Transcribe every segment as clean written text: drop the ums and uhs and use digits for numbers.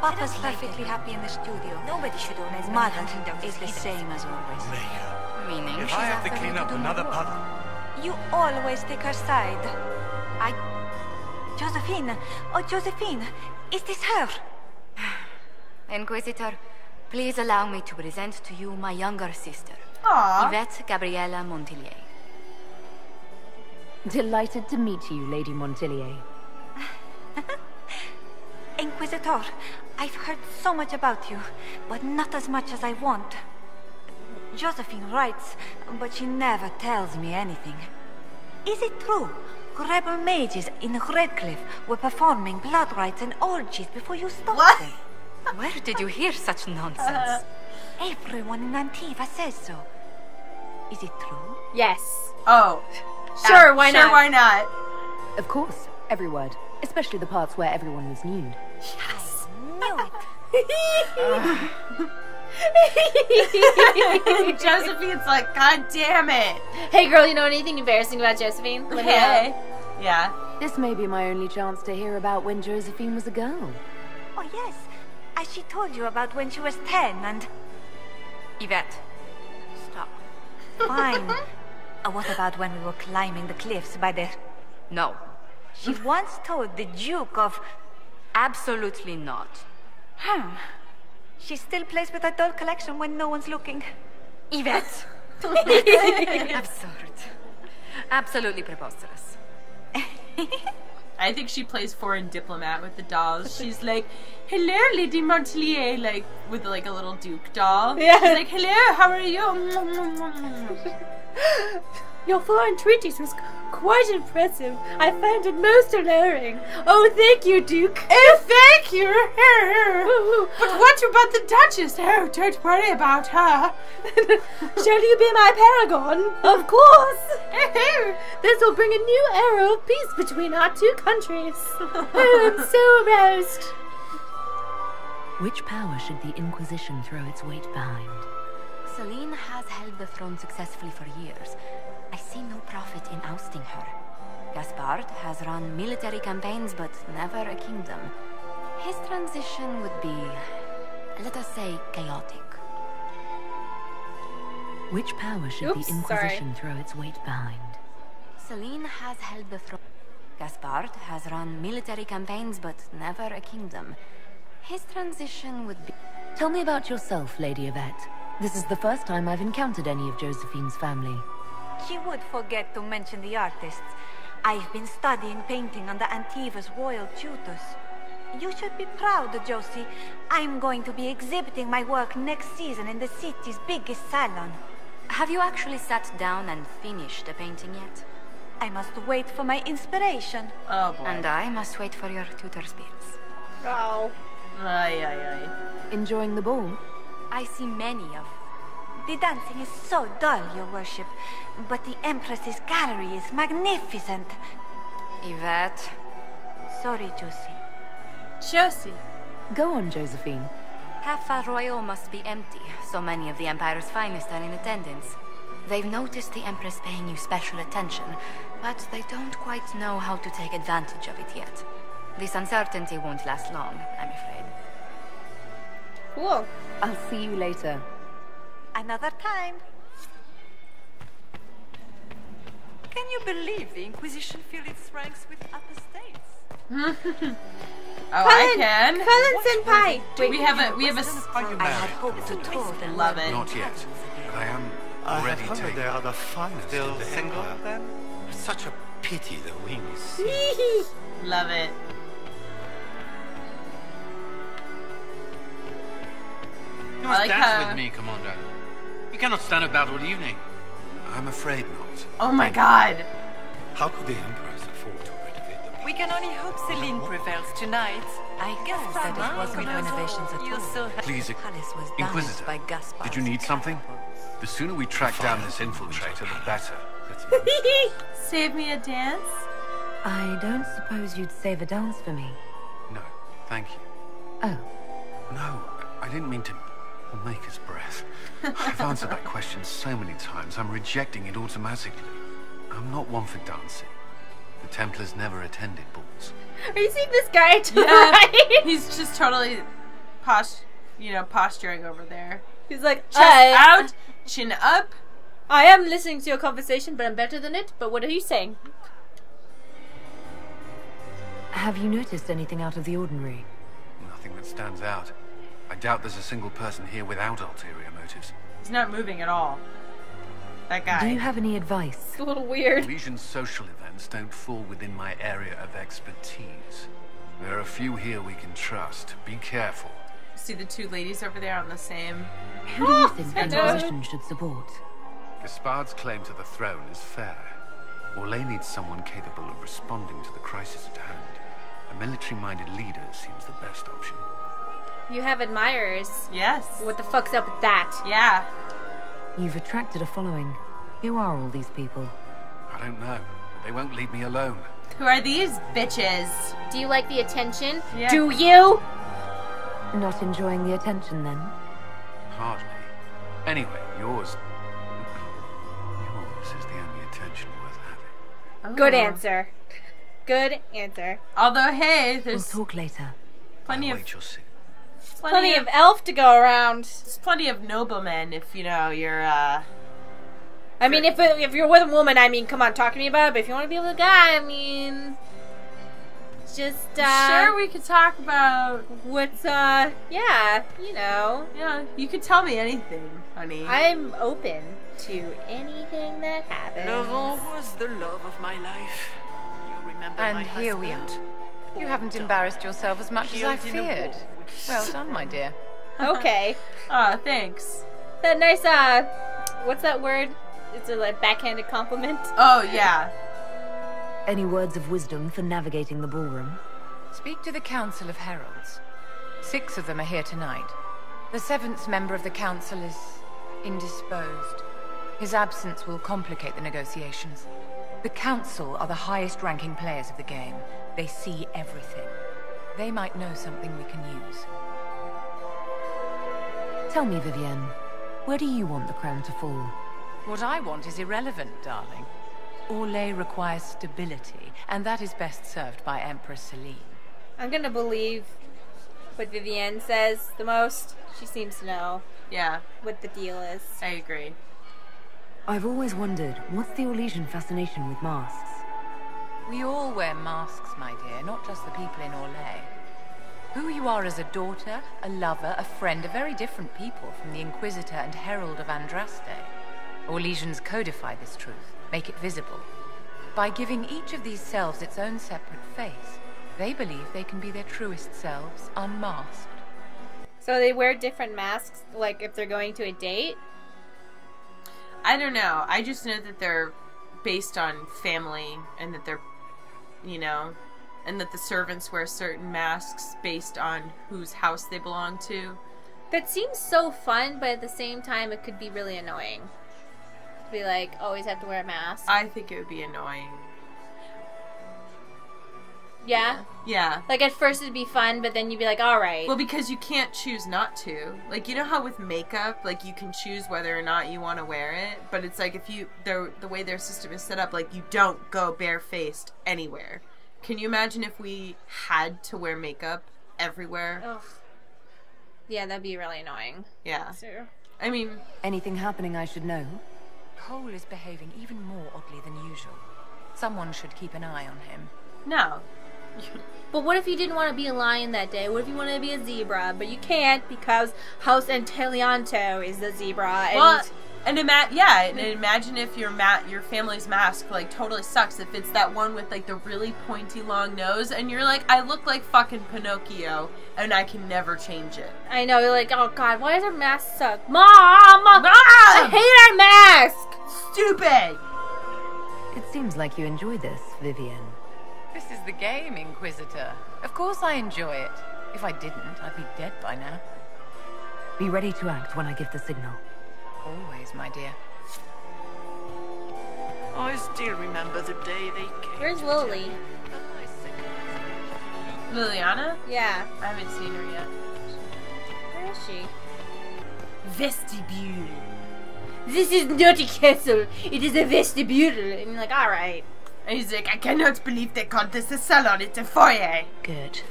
Papa's perfectly happy in the studio. Nobody should own as Mother is the same as always. Meaning If I have to clean up another puddle, You always take her side. Josephine! Oh, Josephine! Is this her? Inquisitor, please allow me to present to you my younger sister, Aww. Yvette Gabriella Montillier. Delighted to meet you, Lady Montillier. Inquisitor, I've heard so much about you, but not as much as I want. Josephine writes, but she never tells me anything. Is it true? Rebel mages in Redcliffe were performing blood rites and orgies before you stopped What? them. Where did you hear such nonsense? Everyone in Antiva says so. Is it true? Yes. Oh. Sure, why not? Sure, why not? Of course, every word, especially the parts where everyone was nude. Yes. Knew it. Josephine's like, God damn it. Hey girl, you know anything embarrassing about Josephine? Let me know. Hey. Yeah. This may be my only chance to hear about when Josephine was a girl. Oh yes, as she told you about when she was 10 and... Yvette, stop. Fine. What about when we were climbing the cliffs by the... No, She once told the Duke of... absolutely not. She still plays with her doll collection when no one's looking. Yvette! Absurd. Absolutely preposterous. I think she plays foreign diplomat with the dolls. She's like, hello, Lady Montillier, like, with like a little Duke doll. Yeah. She's like, hello, how are you? Your foreign treatise was quite impressive. I found it most alluring. Oh, thank you, Duke. Oh, thank you. But what about the Duchess? Oh, don't worry about her. Shall you be my paragon? Of course. This will bring a new era of peace between our two countries. Oh, I'm so aroused. Which power should the Inquisition throw its weight behind? Celine has held the throne successfully for years. I see no profit in ousting her. Gaspard has run military campaigns, but never a kingdom. His transition would be, let us say, chaotic. Which power should the Inquisition throw its weight behind? Celine has held the throne. Gaspard has run military campaigns, but never a kingdom. His transition would be... Tell me about yourself, Lady Yvette. This is the first time I've encountered any of Josephine's family. She would forget to mention the artists. I've been studying painting under Antiva's royal tutors. You should be proud, Josie. I'm going to be exhibiting my work next season in the city's biggest salon. Have you actually sat down and finished the painting yet? I must wait for my inspiration. Oh, boy. And I must wait for your tutor spirits. Oh. Ay, ay, ay. Enjoying the ball? I see many of... The dancing is so dull, your worship, but the Empress's gallery is magnificent. Yvette... Sorry, Josie. Josie. Go on, Josephine. Cafe Royal must be empty. So many of the Empire's finest are in attendance. They've noticed the Empress paying you special attention, but they don't quite know how to take advantage of it yet. This uncertainty won't last long, I'm afraid. Cool. I'll see you later. Another time. Can you believe the Inquisition filled its ranks with apostates? I can. Colin Senpai. We have a are you I had married? hoped to tour them. Love it. Not yet, but I am I already have heard taken. they are the finest Still in the single, Empire. then? Such a pity the wings. Love it. You must I like dance her. with me, Commander. You cannot stand about all evening. I'm afraid not. Oh my god. How could the Empress afford to renovate the We can only hope Celine prevails tonight. I guess that it wasn't renovations at You all. so Please, The palace was damaged Inquisitor, by Gaspard. did you need something? The sooner we track down this infiltrator, the better. Save me a dance. I don't suppose you'd save a dance for me. No, thank you. Oh, No, I didn't mean to make his breath. I've answered that question so many times, I'm rejecting it automatically. I'm not one for dancing. The Templars never attended balls. Are you seeing this guy to the Yeah. right? He's just totally posturing over there. He's like, Chest out, chin up. I am listening to your conversation, but I'm better than it. But what are you saying? Have you noticed anything out of the ordinary? Nothing that stands out. I doubt there's a single person here without ulterior motives. He's not moving at all. That guy. Do you have any advice? It's a little weird. Legion's social events don't fall within my area of expertise. There are a few here we can trust. Be careful. See the two ladies over there on the same. Who do you think the Inquisition should support? Gaspard's claim to the throne is fair. Orlais needs someone capable of responding to the crisis at hand. A military-minded leader seems the best option. You have admirers. Yes. What the fuck's up with that? Yeah. You've attracted a following. Who are all these people? I don't know, but they won't leave me alone. Who are these bitches? Do you like the attention? Yeah. Do you? Not enjoying the attention, then? Hardly. Anyway, yours is the only attention worth having. Good answer. Good answer. Although, hey, We'll there's talk later. plenty of Wait, you'll see. Plenty of elf to go around. There's plenty of noblemen if you're I mean, if you're with a woman, I mean, come on, talk to me about it. But if you want to be with a guy, I mean, just sure, we could talk about what's yeah, yeah. You could tell me anything, honey. I'm open to anything that happens. Laurent was the love of my life. You remember And my here we are. husband? You haven't embarrassed yourself as much as I Killed in a feared. war with Well done, my dear. Okay, Oh, thanks. that nice what's that word? It's a like backhanded compliment. Oh yeah. Any words of wisdom for navigating the ballroom? Speak to the Council of Heralds. 6 of them are here tonight. The 7th member of the Council is indisposed. His absence will complicate the negotiations. The Council are the highest-ranking players of the game. They see everything. They might know something we can use. Tell me, Vivienne, where do you want the crown to fall? What I want is irrelevant, darling. Orlais requires stability, and that is best served by Empress Celine. I'm gonna believe what Vivienne says the most. She seems to know Yeah, what the deal is. I agree. I've always wondered, what's the Orlesian fascination with masks? We all wear masks, my dear, not just the people in Orlais. Who you are as a daughter, a lover, a friend, are very different people from the Inquisitor and Herald of Andraste. Orlesians codify this truth, make it visible. By giving each of these selves its own separate face, they believe they can be their truest selves, unmasked. So they wear different masks, like if they're going to a date? I don't know. I just know that they're based on family and that they're, and that the servants wear certain masks based on whose house they belong to. That seems so fun, but at the same time it could be really annoying. To be like, always have to wear a mask. I think it would be annoying. Yeah? Yeah. Like at first it'd be fun, but then you'd be like, alright. Well, because you can't choose not to. Like, you know how with makeup, like, you can choose whether or not you want to wear it? But it's like, if the way their system is set up, like, you don't go barefaced anywhere. Can you imagine if we had to wear makeup everywhere? Ugh. Yeah, that'd be really annoying. Yeah. So. I mean... Anything happening I should know? Cole is behaving even more oddly than usual. Someone should keep an eye on him. No. But what if you didn't want to be a lion that day? What if you wanted to be a zebra? But you can't because House Antelianto is the zebra. And Well, and imagine if your family's mask like totally sucks. If it's that one with like the really pointy long nose, and you're like, I look like fucking Pinocchio, and I can never change it. I know, you're like, oh god, why does our mask suck? Mom! I hate our mask! Stupid! It seems like you enjoy this, Vivienne. This is the game, Inquisitor. Of course I enjoy it. If I didn't, I'd be dead by now. Be ready to act when I give the signal. Always, my dear. I still remember the day they came. Where's Lily? Liliana? Yeah. I haven't seen her yet. Where is she? Vestibule. This is not a castle. It is a vestibule. And you're like, alright. And he's like, I cannot believe they called this a salon. It's a foyer. Good.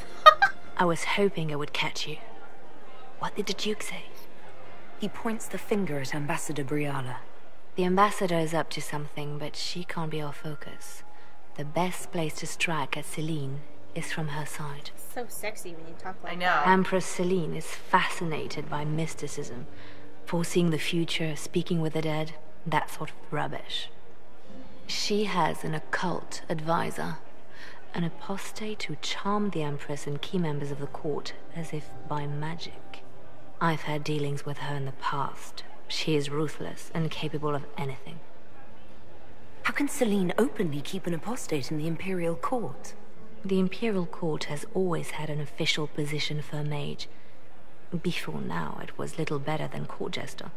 I was hoping I would catch you. What did the Duke say? He points the finger at Ambassador Briala. The ambassador is up to something, but she can't be our focus. The best place to strike at Celine is from her side. So sexy when you talk like I know. that. Empress Celine is fascinated by mysticism, foreseeing the future, speaking with the dead, that sort of rubbish. She has an occult advisor, an apostate who charmed the Empress and key members of the court as if by magic. I've had dealings with her in the past. She is ruthless and capable of anything. How can Celine openly keep an apostate in the Imperial Court? The Imperial Court has always had an official position for a mage. Before now, it was little better than court jester.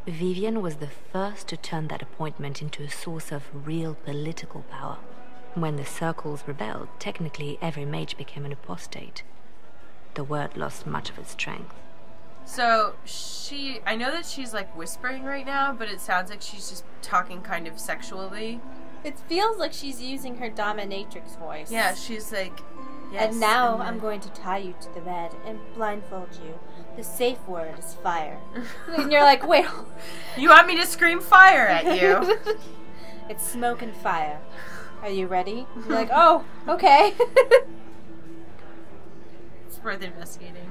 Vivian was the first to turn that appointment into a source of real political power. When the circles rebelled, technically every mage became an apostate. The word lost much of its strength. So I know that she's like whispering right now, but it sounds like she's just talking kind of sexually. It feels like she's using her dominatrix voice. Yeah, she's like, yes. And now I'm going to tie you to the bed and blindfold you. The safe word is fire. And you're like, wait. You want me to scream fire at you? It's smoke and fire. Are you ready? You're like, oh, okay. It's worth investigating.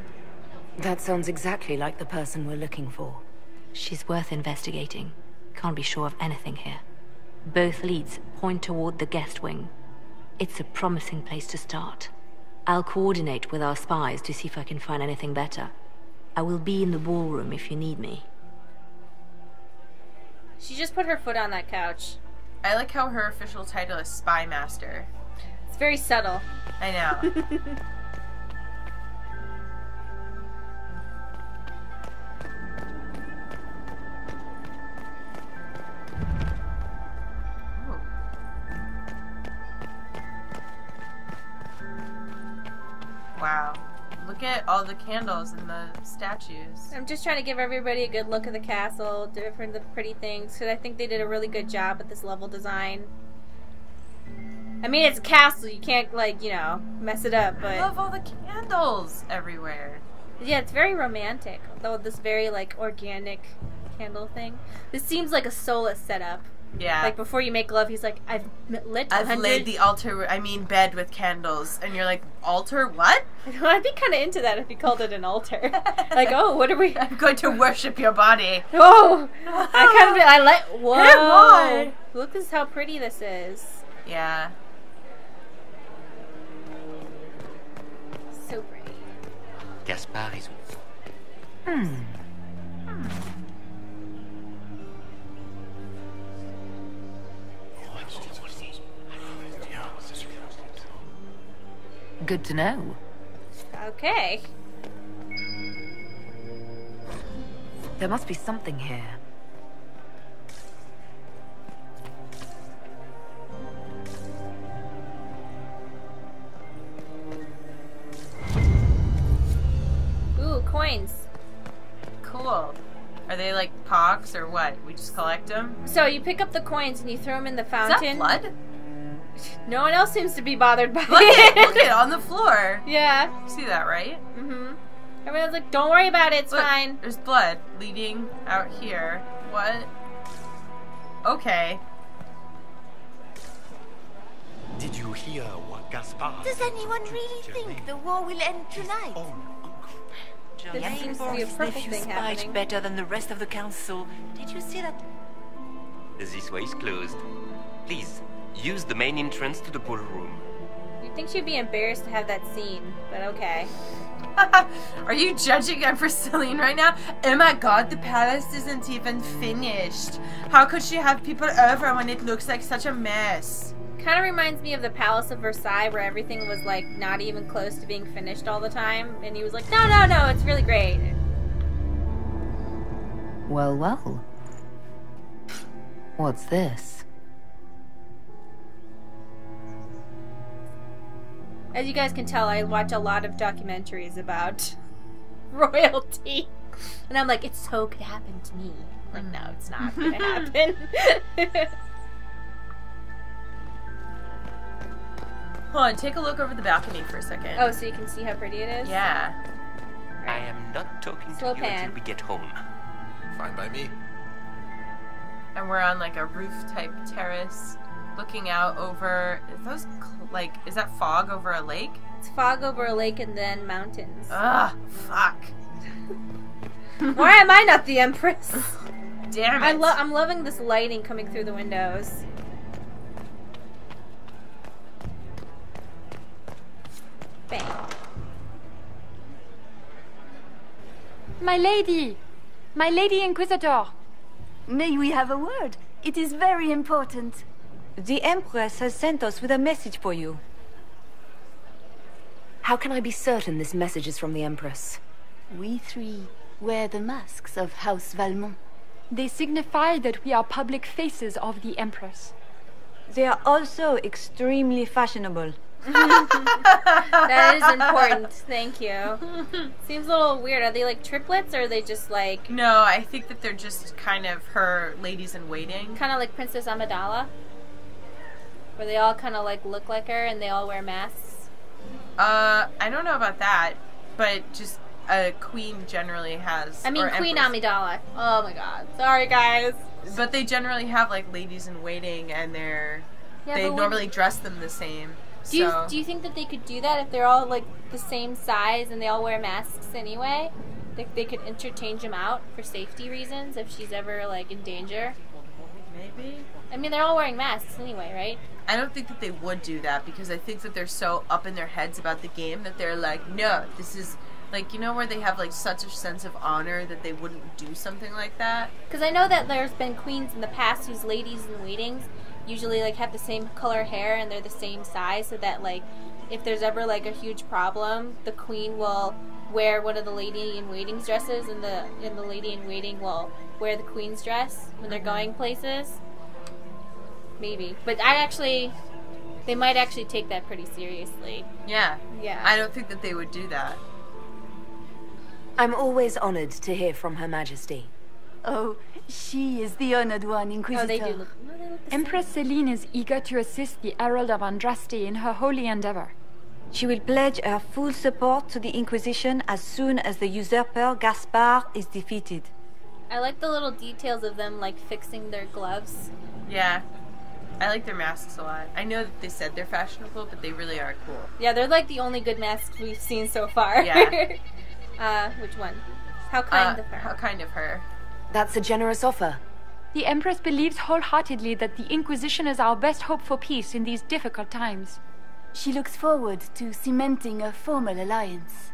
That sounds exactly like the person we're looking for. She's worth investigating. Can't be sure of anything here. Both leads point toward the guest wing. It's a promising place to start. I'll coordinate with our spies to see if I can find anything better. I will be in the ballroom if you need me. She just put her foot on that couch. I like how her official title is Spy Master. It's very subtle. I know. Wow. Look at all the candles and the statues. I'm just trying to give everybody a good look at the castle, different the pretty things, because I think they did a really good job with this level design. I mean, it's a castle, you can't, like, you know, mess it up, but... I love all the candles everywhere. Yeah, it's very romantic, though this very, like, organic candle thing. This seems like a Solus setup. Yeah. Like, before you make love, he's like, I've laid the altar, bed with candles. And you're like, altar? What? I'd be kind of into that if you called it an altar. Like, oh, what are we... I'm going to worship your body. Oh! I like... Whoa! Hey, why? Look at how pretty this is. Yeah. So pretty. Gaspard is... Good to know. Okay. There must be something here. Ooh, coins. Cool. Are they like pogs or what? We just collect them? So you pick up the coins and you throw them in the fountain. Is that blood? No one else seems to be bothered by Look it on the floor. Yeah. You see that, right? Mm-hmm. Everyone's like, don't worry about it, it's Look, fine. There's blood leading out here. What? Okay. Did you hear what Gaspard... Does anyone really think the war will end tonight? There seems to be a purple thing happening. Better than the rest of the council. Did you see that? This way is closed. Please, use the main entrance to the ballroom. You'd think she'd be embarrassed to have that scene, but okay. Are you judging Empress Celine right now? Oh my god, the palace isn't even finished. How could she have people over when it looks like such a mess? Kind of reminds me of the Palace of Versailles, where everything was like not even close to being finished all the time, and he was like, no, it's really great. Well, well. What's this? As you guys can tell, I watch a lot of documentaries about royalty, and I'm like, it so could happen to me. Like, no, it's not gonna happen. Hold on, take a look over the balcony for a second. Oh, so you can see how pretty it is? Yeah. I am not talking Slow to you pan. until we get home. Fine by me. And we're on like a roof-type terrace, looking out over. Is that fog over a lake? It's fog over a lake and then mountains. Ah, fuck. Why am I not the Empress? Damn it. I'm loving this lighting coming through the windows. Bang. My lady! My lady Inquisitor! May we have a word? It is very important. The Empress has sent us with a message for you. How can I be certain this message is from the Empress? We three wear the masks of House Valmont. They signify that we are public faces of the Empress. They are also extremely fashionable. That is important. Thank you. Seems a little weird. Are they like triplets or are they just like... No, I think that they're just kind of her ladies in waiting. Kind of like Princess Amidala? Where they all kind of like look like her and they all wear masks? I don't know about that, but just a queen generally has... I mean Queen Amidala. Oh my god. Sorry guys. But they generally have like ladies in waiting and they normally dress them the same. Do you think that they could do that if they're all like the same size and they all wear masks anyway? They could interchange them out for safety reasons if she's ever like in danger? Maybe. I mean, they're all wearing masks anyway, right? I don't think that they would do that because I think that they're so up in their heads about the game that they're like, no, this is like, you know, where they have like such a sense of honor that they wouldn't do something like that. Because I know that there's been queens in the past whose ladies in waitings usually like have the same color hair and they're the same size, so that like if there's ever like a huge problem, the queen will wear one of the lady in waiting's dresses and the lady in waiting will wear the queen's dress when they're going places. Maybe. But they might actually take that pretty seriously. Yeah. Yeah. I don't think that they would do that. I'm always honored to hear from Her Majesty. Oh, she is the honored one, Inquisitor. Oh, they do look... Empress Celine is eager to assist the Herald of Andraste in her holy endeavor. She will pledge her full support to the Inquisition as soon as the usurper Gaspard is defeated. I like the little details of them like fixing their gloves. Yeah. I like their masks a lot. I know that they said they're fashionable, but they really are cool. Yeah, they're like the only good masks we've seen so far. Yeah. Which one? How kind of her. How kind of her. That's a generous offer. The Empress believes wholeheartedly that the Inquisition is our best hope for peace in these difficult times. She looks forward to cementing a formal alliance.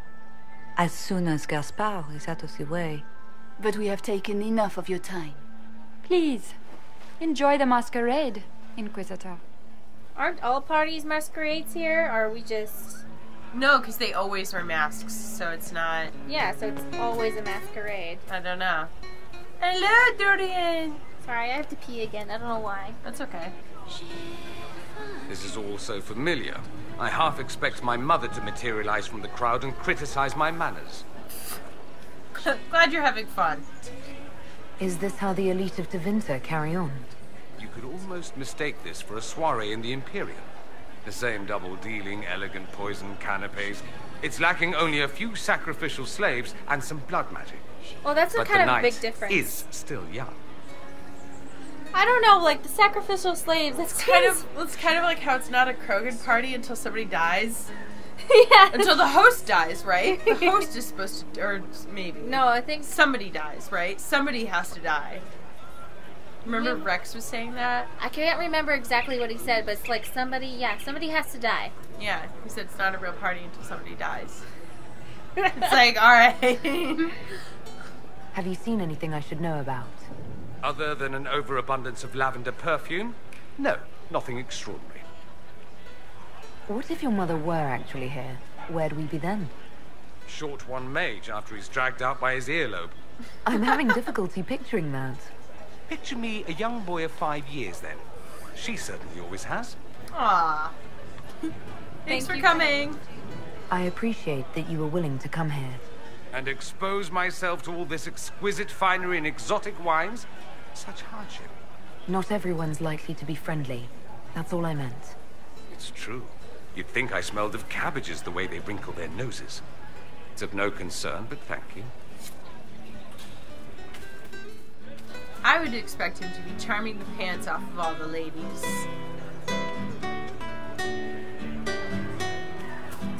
As soon as Gaspard is out of the way. But we have taken enough of your time. Please, enjoy the masquerade, Inquisitor. Aren't all parties masquerades here, or are we just... No, because they always wear masks, so it's not... Yeah, so it's always a masquerade. I don't know. Hello, Dorian! Sorry, I have to pee again. I don't know why. That's okay. This is all so familiar. I half expect my mother to materialize from the crowd and criticize my manners. Glad you're having fun. Is this how the elite of Tevinter carry on? You could almost mistake this for a soiree in the Imperium. The same double-dealing, elegant poison canapes. It's lacking only a few sacrificial slaves and some blood magic. Well, that's a kind of a big difference. Is still young. I don't know, like the sacrificial slaves. That's kind of like how it's not a Krogan party until somebody dies. Yeah. Until the host dies, right? The host is supposed to, or maybe. No, I think somebody dies, right? Somebody has to die. Remember Rex was saying that? I can't remember exactly what he said, but it's like somebody has to die. Yeah, he said it's not a real party until somebody dies. It's like, alright. Have you seen anything I should know about? Other than an overabundance of lavender perfume? No, nothing extraordinary. What if your mother were actually here? Where'd we be then? Short one mage after he's dragged out by his earlobe. I'm having difficulty picturing that. Picture me a young boy of 5 years then. She certainly always has. Aww. Thanks for coming. I appreciate that you were willing to come here. And expose myself to all this exquisite finery and exotic wines? Such hardship. Not everyone's likely to be friendly. That's all I meant. It's true. You'd think I smelled of cabbages the way they wrinkle their noses. It's of no concern, but thank you. I would expect him to be charming the pants off of all the ladies.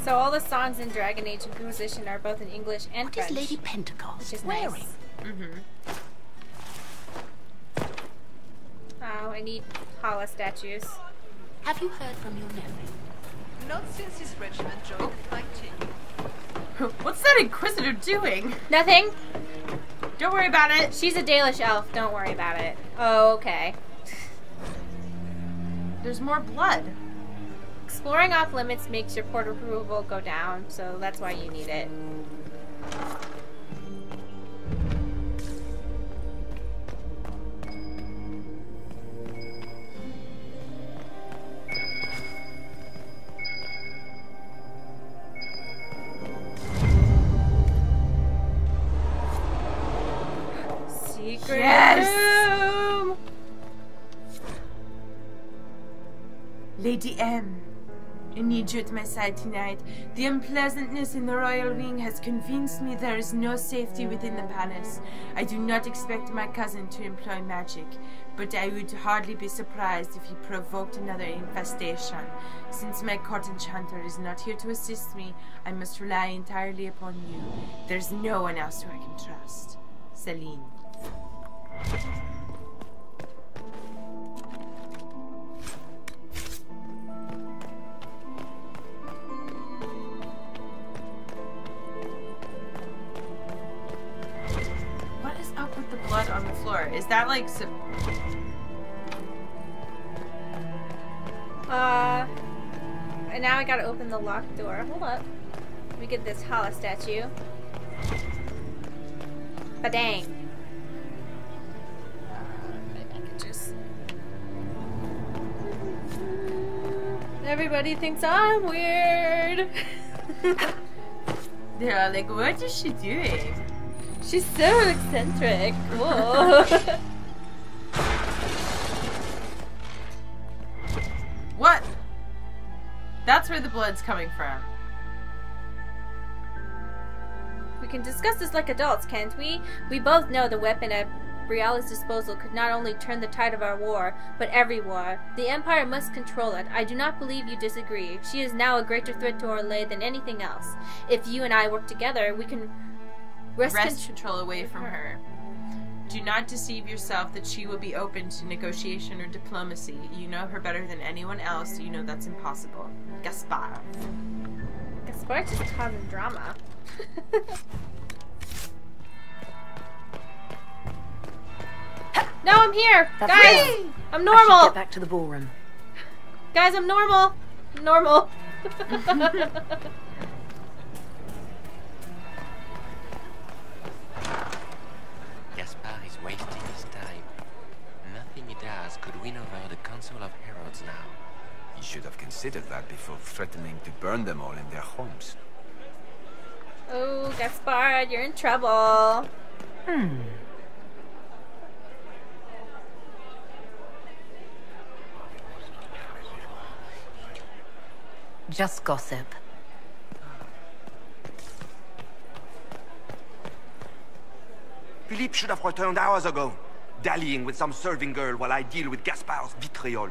So all the songs in Dragon Age Inquisition are both in English and French. What is Lady Pentecost which is wearing? Nice. Oh, I need Hala statues. Have you heard from your nephew? Not since his regiment joined the fight team. What's that Inquisitor doing? Nothing. Don't worry about it. She's a Dalish elf. Don't worry about it. Oh, okay. There's more blood. Exploring off limits makes your port approval go down, so that's why you need it. Secret room! Lady M, I need you at my side tonight. The unpleasantness in the royal wing has convinced me there is no safety within the palace. I do not expect my cousin to employ magic, but I would hardly be surprised if he provoked another infestation. Since my court enchanter is not here to assist me, I must rely entirely upon you. There's no one else who I can trust. Celine. What is up with the blood on the floor? Is that like and now I gotta open the locked door. Hold up. Let me get this Hala statue. Ba-dang. Maybe I could just... Everybody thinks I'm weird. they're all like, what is she doing? She's so eccentric. Whoa. What? That's where the blood's coming from. We can discuss this like adults, can't we? We both know the weapon at Briala's disposal could not only turn the tide of our war, but every war. The Empire must control it. I do not believe you disagree. She is now a greater threat to Orlais than anything else. If you and I work together, we can wrest control away from her. Do not deceive yourself that she will be open to negotiation or diplomacy. You know her better than anyone else. You know that's impossible. Gaspard. Gaspard's just causing drama. No, I'm here! That's Guys! right. I'm normal! I should get back to the ballroom. Guys, I'm normal! I'm normal. Gaspard is wasting his time. Nothing he does could win over the Council of Heralds now. He should have considered that before threatening to burn them all in their homes. Oh, Gaspard, you're in trouble. Just gossip. Philippe should have returned hours ago, dallying with some serving girl while I deal with Gaspard's vitriol.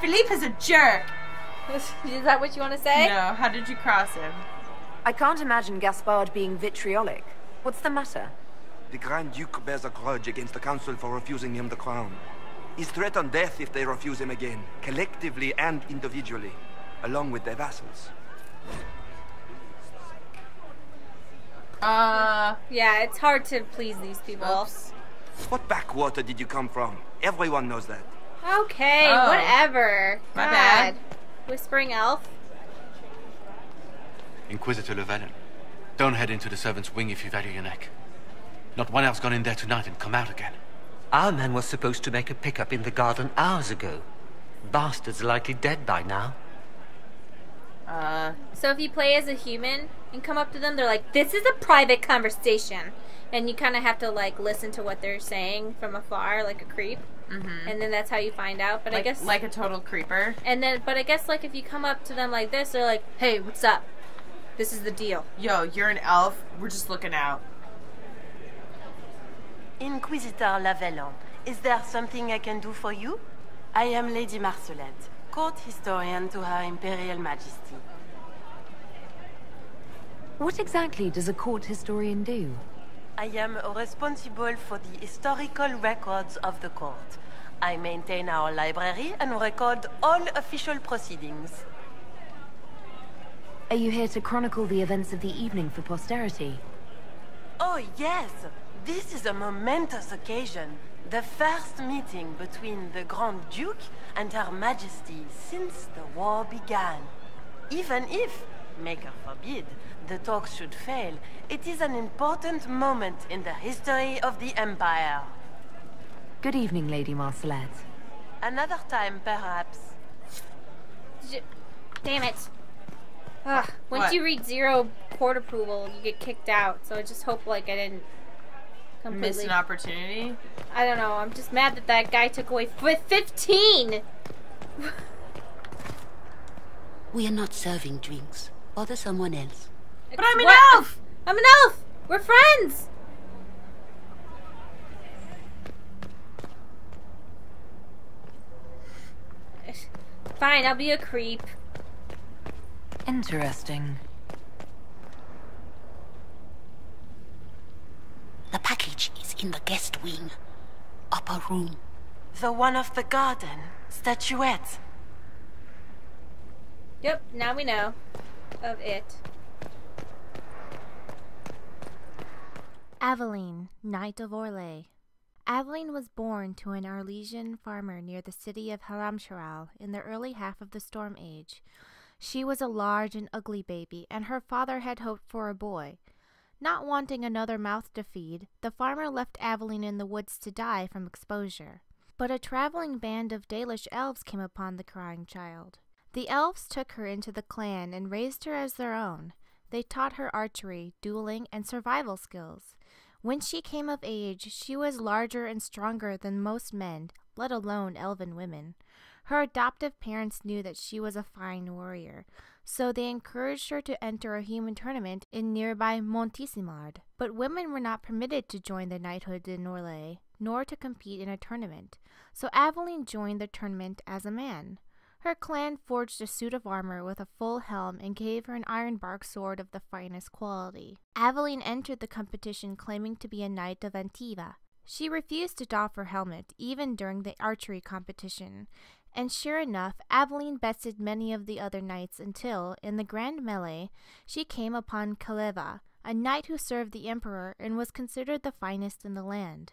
Philippe is a jerk. Is that what you want to say? No, how did you cross him? I can't imagine Gaspard being vitriolic. What's the matter? The Grand Duke bears a grudge against the Council for refusing him the crown. He's threatened death if they refuse him again, collectively and individually, along with their vassals. Yeah, it's hard to please these people. Oops. What backwater did you come from? Everyone knows that. Okay, Oh. whatever. My God. bad. Whispering elf. Inquisitor Llewellyn, don't head into the servants' wing if you value your neck. Not one elf's gone in there tonight and come out again. Our man was supposed to make a pickup in the garden hours ago. Bastard's likely dead by now. So if you play as a human and come up to them, they're like, this is a private conversation. And you kind of have to, like, listen to what they're saying from afar, like a creep. and then that's how you find out. But I guess like a total creeper. And then, but I guess like if you come up to them like this, they're like, "Hey, what's up? This is the deal." Yo, you're an elf. We're just looking out. Inquisitor Lavellon, is there something I can do for you? I am Lady Marcelette, court historian to Her Imperial Majesty. What exactly does a court historian do? I am responsible for the historical records of the court. I maintain our library and record all official proceedings. Are you here to chronicle the events of the evening for posterity? Oh, yes. This is a momentous occasion. The first meeting between the Grand Duke and Her Majesty since the war began. Even if, Maker forbid, the talks should fail, it is an important moment in the history of the Empire. Good evening, Lady Marcelette. Another time, perhaps. Damn it. Ugh. Once you read 0 court approval, you get kicked out. So I just hope like I didn't completely miss an opportunity. I don't know. I'm just mad that that guy took away 15. We are not serving drinks. Bother someone else. But I'm an elf! I'm an elf! We're friends! Fine, I'll be a creep. Interesting. The package is in the guest wing. Upper room. The one of the garden. Statuette. Yep, now we know of it. Aveline, Knight of Orlais. Aveline was born to an Arlesian farmer near the city of Haramsharal in the early half of the Storm Age. She was a large and ugly baby, and her father had hoped for a boy. Not wanting another mouth to feed, the farmer left Aveline in the woods to die from exposure. But a traveling band of Dalish elves came upon the crying child. The elves took her into the clan and raised her as their own. They taught her archery, dueling, and survival skills. When she came of age, she was larger and stronger than most men, let alone elven women. Her adoptive parents knew that she was a fine warrior, so they encouraged her to enter a human tournament in nearby Montissimard. But women were not permitted to join the knighthood in Orlais, nor to compete in a tournament, so Aveline joined the tournament as a man. Her clan forged a suit of armor with a full helm and gave her an ironbark sword of the finest quality. Aveline entered the competition claiming to be a knight of Antiva. She refused to doff her helmet, even during the archery competition, and sure enough, Aveline bested many of the other knights until, in the grand melee, she came upon Kaleva, a knight who served the emperor and was considered the finest in the land.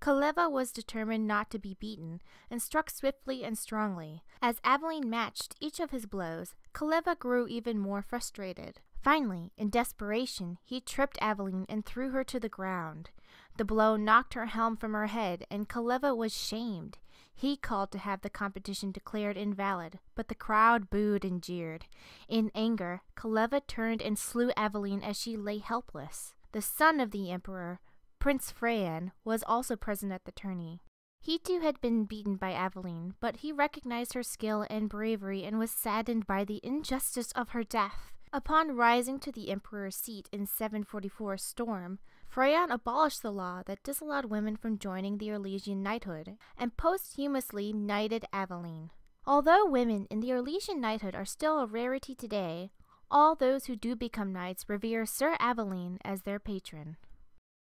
Kaleva was determined not to be beaten, and struck swiftly and strongly. As Aveline matched each of his blows, Kaleva grew even more frustrated. Finally, in desperation, he tripped Aveline and threw her to the ground. The blow knocked her helm from her head, and Kaleva was shamed. He called to have the competition declared invalid, but the crowd booed and jeered. In anger, Kaleva turned and slew Aveline as she lay helpless. The son of the emperor, Prince Freyan, was also present at the tourney. He too had been beaten by Aveline, but he recognized her skill and bravery and was saddened by the injustice of her death. Upon rising to the emperor's seat in 744 Storm, Freyan abolished the law that disallowed women from joining the Orlesian knighthood, and posthumously knighted Aveline. Although women in the Orlesian knighthood are still a rarity today, all those who do become knights revere Sir Aveline as their patron.